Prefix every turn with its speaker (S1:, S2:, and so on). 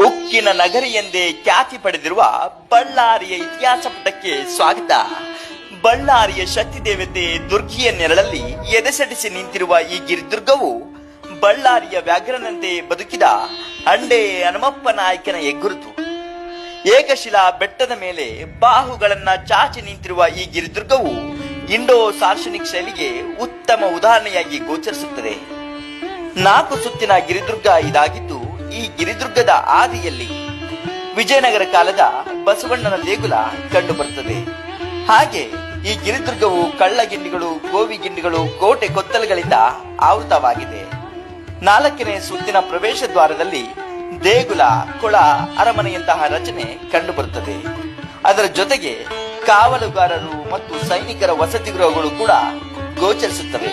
S1: ಉಕ್ಕಿನ ನಗರಿ ಎಂದೇ ಖ್ಯಾತಿ ಪಡೆದಿರುವ ಬಳ್ಳಾರಿಯ ಇತಿಹಾಸ ಪುಟಕ್ಕೆ ಸ್ವಾಗತ. ಬಳ್ಳಾರಿಯ ಶಕ್ತಿ ದೇವತೆ ದುರ್ಗಿಯ ನೆರಳಲ್ಲಿ ಎದೆಸೆಡಿಸಿ ನಿಂತಿರುವ ಈ ಗಿರಿದುರ್ಗವು ಬಳ್ಳಾರಿಯ ವ್ಯಾಘ್ರನಂತೆ ಬದುಕಿದ ಅಂಡೆ ಹನುಮಪ್ಪ ನಾಯಕನ ಹೆಗ್ಗುರುತು. ಏಕಶಿಲಾ ಬೆಟ್ಟದ ಮೇಲೆ ಬಾಹುಗಳನ್ನ ಚಾಚಿ ನಿಂತಿರುವ ಈ ಗಿರಿದುರ್ಗವು ಇಂಡೋ ಸಾರ್ಶನಿಕ್ ಶೈಲಿಗೆ ಉತ್ತಮ ಉದಾಹರಣೆಯಾಗಿ ಗೋಚರಿಸುತ್ತದೆ. 4 ಸುತ್ತಿನ ಗಿರಿದುರ್ಗ ಇದಾಗಿದ್ದು, ಈ ಗಿರಿದುರ್ಗದ ಆದಿಯಲ್ಲಿ ವಿಜಯನಗರ ಕಾಲದ ಬಸವಣ್ಣನ ದೇಗುಲ ಕಂಡು ಬರುತ್ತದೆ. ಹಾಗೆ ಈ ಗಿರಿದುರ್ಗವು ಕಳ್ಳಗಿಂಡಿಗಳು, ಗೋವಿಗಿಂಡಿಗಳು, ಕೋಟೆ ಕೊತ್ತಲುಗಳಿಂದ ಆವೃತವಾಗಿದೆ. 4ನೇ ಸುತ್ತಿನ ಪ್ರವೇಶ ದ್ವಾರದಲ್ಲಿ ದೇಗುಲ, ಕೊಳ, ಅರಮನೆಯಂತಹ ರಚನೆ ಕಂಡು ಬರುತ್ತದೆ. ಅದರ ಜೊತೆಗೆ ಕಾವಲುಗಾರರು ಮತ್ತು ಸೈನಿಕರ ವಸತಿ ಗೃಹಗಳು ಕೂಡ ಗೋಚರಿಸುತ್ತವೆ.